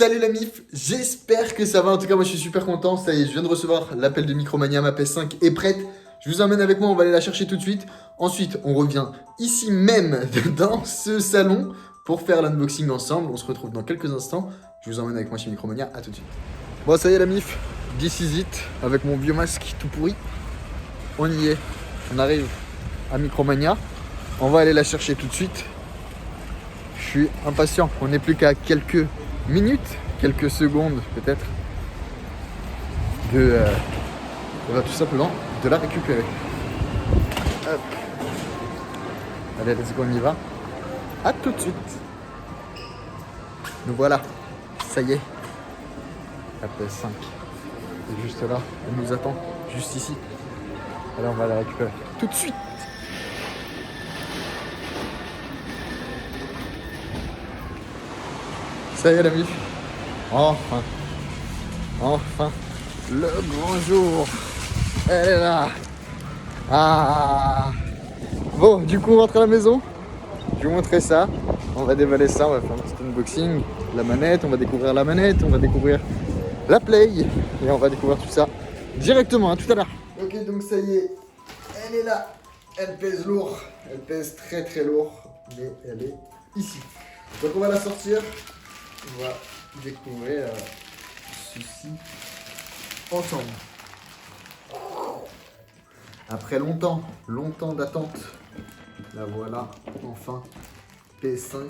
Salut la MIF, j'espère que ça va. En tout cas, moi je suis super content. Ça y est, je viens de recevoir l'appel de Micromania. Ma PS5 est prête. Je vous emmène avec moi, on va aller la chercher tout de suite. Ensuite, on revient ici même dans ce salon pour faire l'unboxing ensemble. On se retrouve dans quelques instants. Je vous emmène avec moi chez Micromania. À tout de suite. Bon, ça y est la MIF, this is it. Avec mon vieux masque tout pourri. On y est. On arrive à Micromania. On va aller la chercher tout de suite. Je suis impatient. On n'est plus qu'à quelques minutes, quelques secondes peut-être de tout simplement de la récupérer. Hop. Allez, let's go, on y va. À tout de suite. Nous voilà. Ça y est. La PS5 est juste là. Elle nous attend juste ici. Allez, on va la récupérer tout de suite. Ça y est la MIF. Enfin. Enfin. Le grand jour. Elle est là. Ah. Bon, du coup, on rentre à la maison. Je vais vous montrer ça. On va déballer ça. On va faire un petit unboxing. La manette. On va découvrir la manette. On va découvrir la Play. Et on va découvrir tout ça directement. À tout à l'heure. Ok, donc ça y est. Elle est là. Elle pèse lourd. Elle pèse très très lourd. Mais elle est ici. Donc on va la sortir. On va découvrir ceci ensemble. Après longtemps d'attente, la voilà, enfin, PS5.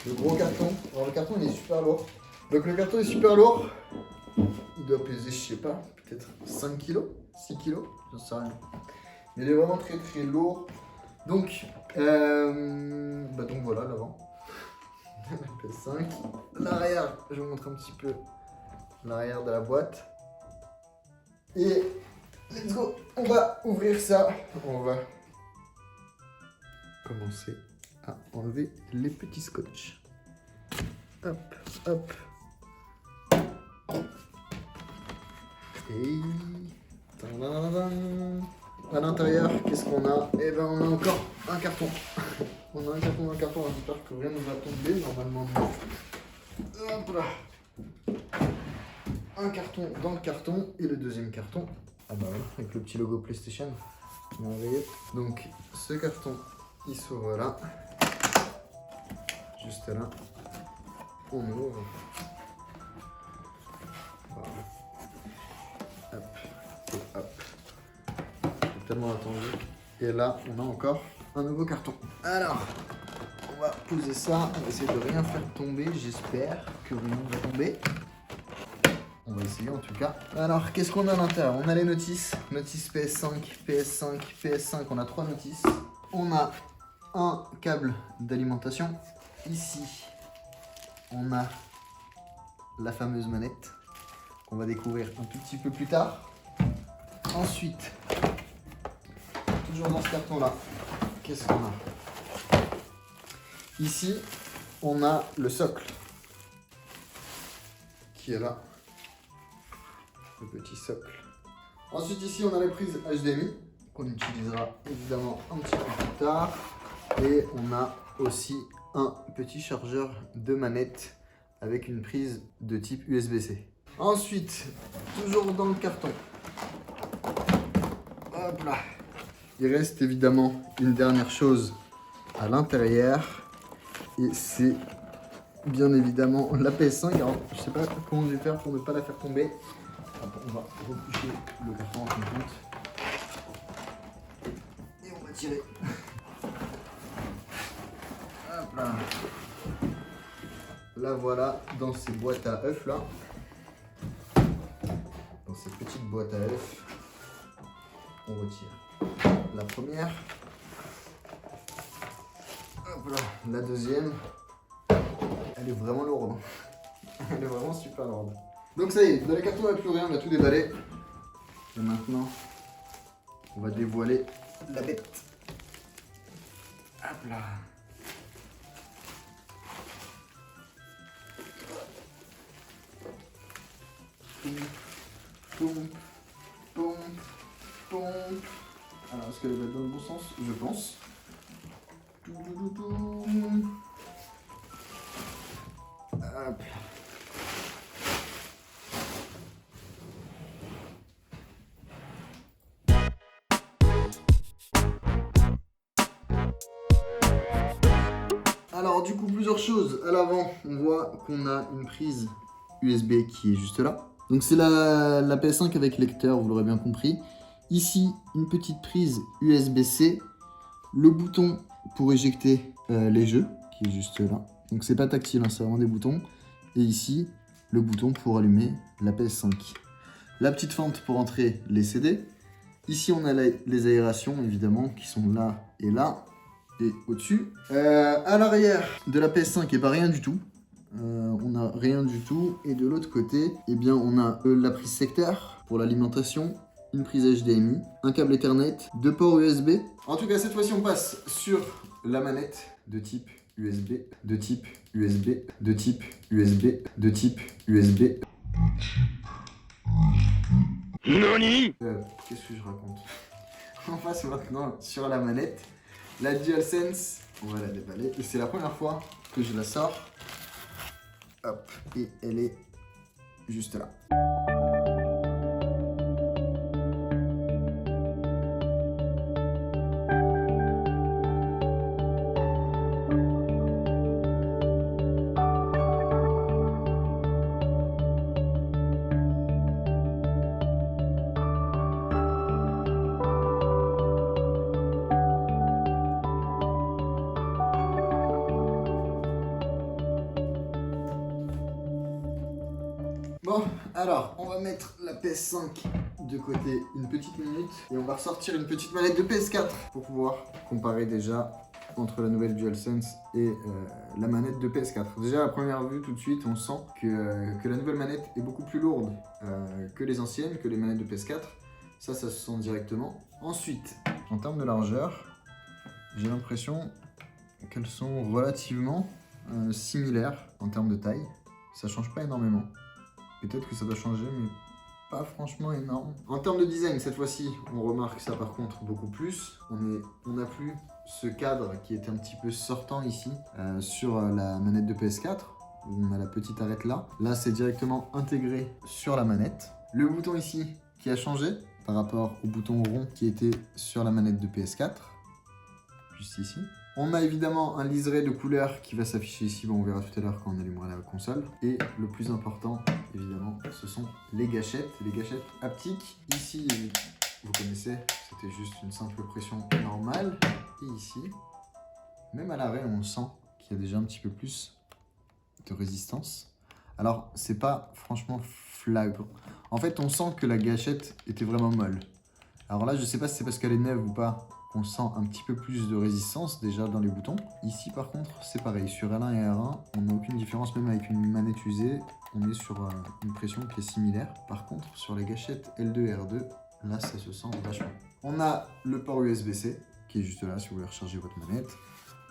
Le gros carton. Alors le carton il est super lourd. Donc le carton est super lourd. Il doit peser, je sais pas, peut-être 5 kg, 6 kg, j'en sais rien. Mais il est vraiment très très lourd. Donc, donc voilà l'avant. PS5. L'arrière, je vous montre un petit peu l'arrière de la boîte. Et let's go, on va ouvrir ça. On va commencer à enlever les petits scotch. Hop, hop. Et tadadadam. À l'intérieur, qu'est-ce qu'on a? Eh ben on a encore un carton. On a un carton, j'espère que rien ne va tomber, normalement non. Hop là. Un carton dans le carton et le deuxième carton. Ah bah voilà, avec le petit logo PlayStation. Donc ce carton, il s'ouvre là. Juste là. On ouvre. Voilà. Hop. Et hop. J'ai tellement attendu. Et là, on a encore un nouveau carton. Alors, on va poser ça. On va essayer de rien faire tomber. J'espère que rien ne va tomber. On va essayer en tout cas. Alors, qu'est-ce qu'on a à l'intérieur? On a les notices. Notice PS5, PS5, PS5. On a 3 notices. On a un câble d'alimentation. Ici, on a la fameuse manette qu'on va découvrir un tout petit peu plus tard. Ensuite, toujours dans ce carton-là, qu'est-ce qu'on a? Ici, on a le socle qui est là. Le petit socle. Ensuite ici on a les prises HDMI qu'on utilisera évidemment un petit peu plus tard. Et on a aussi un petit chargeur de manette avec une prise de type USB-C. Ensuite, toujours dans le carton. Hop là. Il reste évidemment une dernière chose à l'intérieur. Et c'est bien évidemment la PS5. Alors je sais pas comment je vais faire pour ne pas la faire tomber. On va repoucher le carton en compte. Et on va tirer. Hop là. La voilà dans ces boîtes à œufs là. Dans ces petites boîtes à œufs. On retire la première. Hop là. La deuxième. Elle est vraiment lourde. Elle est vraiment super lourde. Donc ça y est, dans les cartons il n'y a plus rien, on a tout déballé. Et maintenant, on va dévoiler la bête. Hop là. Poum, poum, poum. Alors, est-ce qu'elle va dans le bon sens? Je pense. Hop. Alors du coup, plusieurs choses. À l'avant, on voit qu'on a une prise USB qui est juste là. Donc c'est la PS5 avec lecteur, vous l'aurez bien compris. Ici, une petite prise USB-C. Le bouton pour éjecter les jeux, qui est juste là. Donc c'est pas tactile, hein, c'est vraiment des boutons. Et ici, le bouton pour allumer la PS5. La petite fente pour entrer les CD. Ici, on a les aérations, évidemment, qui sont là et là. Et au-dessus. À l'arrière de la PS5, et pas rien du tout. On n'a rien du tout. Et de l'autre côté, eh bien, on a la prise secteur pour l'alimentation, une prise HDMI, un câble Ethernet, 2 ports USB. En tout cas, cette fois-ci, on passe sur la manette de type USB, de type USB, de type USB, de type USB. NANI qu'est-ce que je raconte? On passe maintenant sur la manette. La DualSense, on va la déballer. Et c'est la première fois que je la sors. Hop, et elle est juste là. Bon, alors, on va mettre la PS5 de côté une petite minute et on va ressortir une petite manette de PS4 pour pouvoir comparer déjà entre la nouvelle DualSense et la manette de PS4. Déjà, à première vue, tout de suite, on sent que la nouvelle manette est beaucoup plus lourde que les anciennes, que les manettes de PS4. Ça se sent directement. Ensuite, en termes de largeur, j'ai l'impression qu'elles sont relativement similaires en termes de taille. Ça change pas énormément. Peut-être que ça doit changer, mais pas franchement énorme. En termes de design, cette fois-ci, on remarque ça par contre beaucoup plus. On n'a plus ce cadre qui était un petit peu sortant ici sur la manette de PS4, où on a la petite arête là. Là, c'est directement intégré sur la manette. Le bouton ici qui a changé par rapport au bouton rond qui était sur la manette de PS4, juste ici. On a évidemment un liseré de couleur qui va s'afficher ici, bon, on verra tout à l'heure quand on allumera la console. Et le plus important, évidemment, ce sont les gâchettes haptiques. Ici, vous connaissez, c'était juste une simple pression normale. Et ici, même à l'arrêt, on sent qu'il y a déjà un petit peu plus de résistance. Alors, c'est pas franchement flagrant. En fait, on sent que la gâchette était vraiment molle. Alors là, je sais pas si c'est parce qu'elle est neuve ou pas. On sent un petit peu plus de résistance déjà dans les boutons. Ici par contre c'est pareil, sur L1 et R1 on n'a aucune différence, même avec une manette usée on est sur une pression qui est similaire. Par contre sur les gâchettes L2 et R2, là ça se sent vachement. On a le port USB-C qui est juste là si vous voulez recharger votre manette.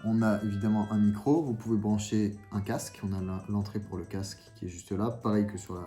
On a évidemment un micro, vous pouvez brancher un casque, on a l'entrée pour le casque qui est juste là, pareil que sur la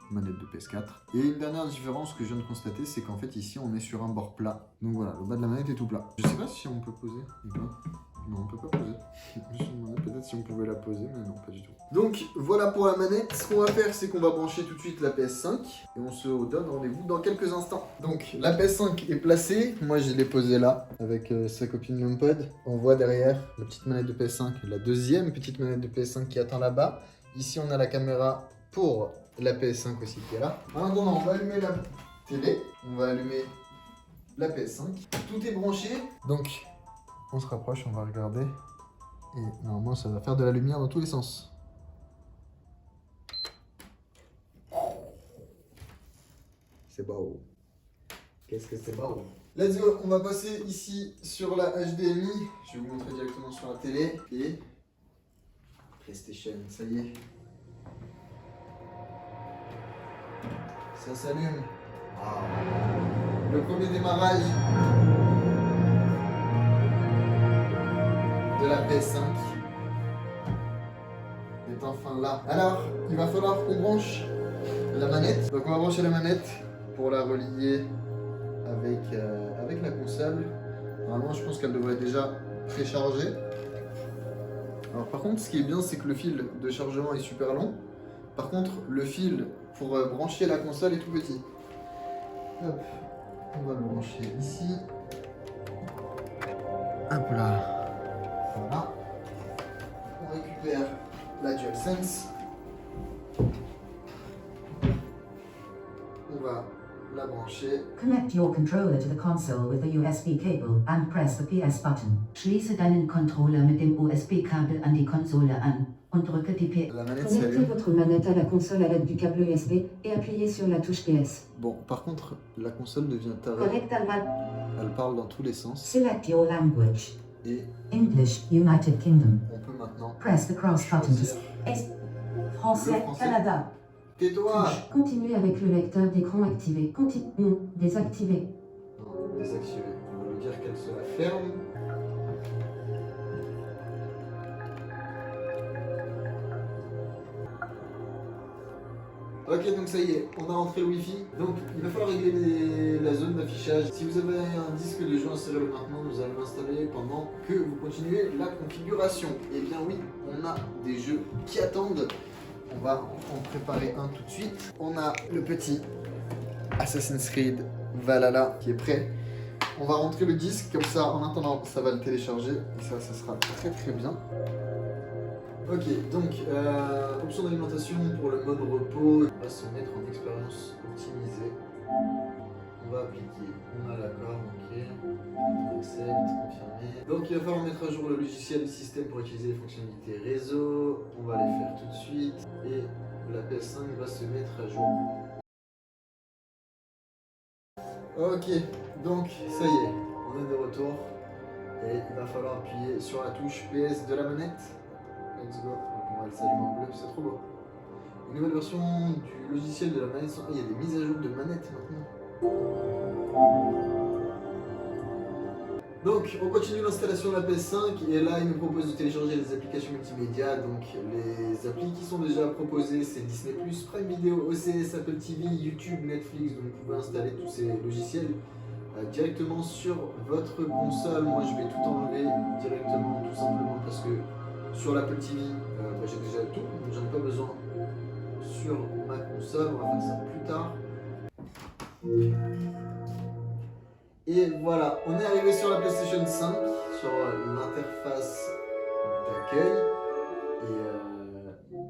manette de PS4. Et une dernière différence que je viens de constater, c'est qu'en fait ici on est sur un bord plat. Donc voilà, le bas de la manette est tout plat. Je sais pas si on peut poser ou pas. Non, on peut pas poser. Je me suis demandé peut-être si on pouvait la poser, mais non, pas du tout. Donc voilà pour la manette. Ce qu'on va faire, c'est qu'on va brancher tout de suite la PS5 et on se donne rendez-vous dans quelques instants. Donc la PS5 est placée. Moi je l'ai posée là avec sa copine HomePod. On voit derrière la petite manette de PS5, la deuxième petite manette de PS5 qui attend là-bas. Ici on a la caméra pour la PS5 aussi qui est là. En attendant, on va allumer la télé, on va allumer la PS5. Tout est branché, donc on se rapproche, on va regarder. Et normalement, ça va faire de la lumière dans tous les sens. C'est beau. Qu'est-ce que c'est beau. Let's go, on va passer ici sur la HDMI. Je vais vous montrer directement sur la télé. Et PlayStation, ça y est. Ça s'allume. Wow. Le premier démarrage de la PS5 est enfin là. Alors, il va falloir qu'on branche la manette. Donc on va brancher la manette pour la relier avec la console. Normalement, je pense qu'elle devrait être déjà préchargée. Alors par contre, ce qui est bien, c'est que le fil de chargement est super long. Par contre, le fil pour brancher la console est tout petit. Hop, on va le brancher ici. Hop là. Voilà. On récupère la DualSense. On va la brancher. Connect your controller to the console with the USB cable and press the PS button. Schließe deinen Controller mit dem USB-Kabel an die Konsole an und drücke die PS. La manette Connectez s'allume. votre manette à la console à l'aide du câble USB et appuyez sur la touche PS. Bon, par contre, la console devient tarée. Connect al man. Elle parle dans tous les sens. Select your language. Et English, United Kingdom. on peut maintenant Press the cross button to choisir. Français, Le français. Canada. Tais-toi! Touche. Continuez avec le lecteur d'écran activé. Non, désactivé. Non, désactiver. On va lui dire qu'elle se la ferme. Ok, donc ça y est, on a rentré le Wi-Fi. Donc il va falloir régler la zone d'affichage. Si vous avez un disque de jeu inséré maintenant, vous allez l'installer pendant que vous continuez la configuration. Eh bien oui, on a des jeux qui attendent. On va en préparer un tout de suite. On a le petit Assassin's Creed Valhalla qui est prêt. On va rentrer le disque, comme ça en attendant ça va le télécharger et ça sera très très bien. Ok, donc option d'alimentation pour le mode repos, on va se mettre en expérience optimisée. On va appliquer, on a l'accord, ok, on accepte, confirmer. Donc il va falloir mettre à jour le logiciel du système pour utiliser les fonctionnalités réseau. On va les faire tout de suite et la PS5 va se mettre à jour. Ok, donc ça y est, on est de retour et il va falloir appuyer sur la touche PS de la manette. Let's go, donc on va le s'allumer en bleu, c'est trop beau. Une nouvelle version du logiciel de la manette, il y a des mises à jour de manette maintenant. Donc on continue l'installation de la PS5 et là il nous propose de télécharger les applications multimédia. Donc les applis qui sont déjà proposées c'est Disney+, Prime Video, OCS, Apple TV, YouTube, Netflix. Donc vous pouvez installer tous ces logiciels directement sur votre console. Moi je vais tout enlever directement tout simplement parce que sur l'Apple TV j'ai déjà tout, donc j'en ai pas besoin sur ma console. On va faire ça plus tard. Et voilà, on est arrivé sur la PlayStation 5, sur l'interface d'accueil.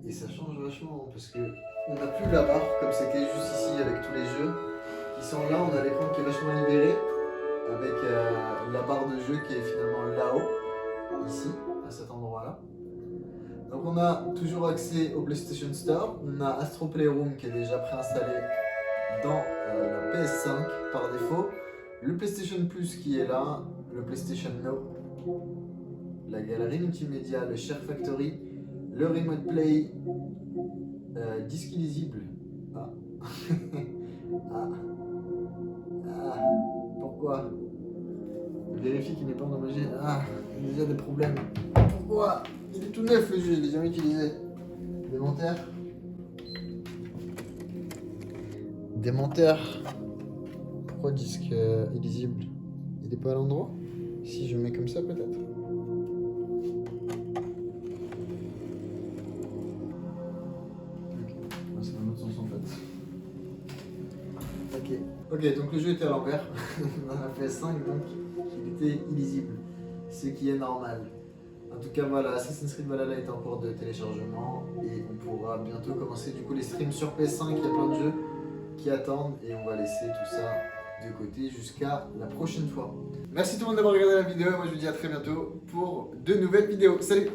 Et ça change vachement parce que on n'a plus la barre comme c'était juste ici avec tous les jeux qui sont là. On a l'écran qui est vachement libéré avec la barre de jeu qui est finalement là-haut, ici, à cet endroit-là. Donc on a toujours accès au PlayStation Store. On a Astro Playroom qui est déjà préinstallé dans la PS5 par défaut. Le PlayStation Plus qui est là, le PlayStation Now, la galerie multimédia, le Share Factory, le Remote Play, disque illisible. Ah. Ah. Ah. Pourquoi? Vérifie qu'il n'est pas endommagé. Ah, il y a déjà des problèmes. Pourquoi? Il est tout neuf le jeu, je l'ai jamais utilisé. Démentaire. Démentaire. Pourquoi disque illisible? Il n'est pas à l'endroit? Si je mets comme ça peut-être. Ok, c'est dans l'autre sens en fait. Ok, donc le jeu était à l'envers dans la PS5, donc il était illisible, ce qui est normal. En tout cas voilà, Assassin's Creed Valhalla est en cours de téléchargement et on pourra bientôt commencer du coup les streams sur PS5. Il y a plein de jeux qui attendent et on va laisser tout ça de côté jusqu'à la prochaine fois. Merci tout le monde d'avoir regardé la vidéo. Moi je vous dis à très bientôt pour de nouvelles vidéos. Salut!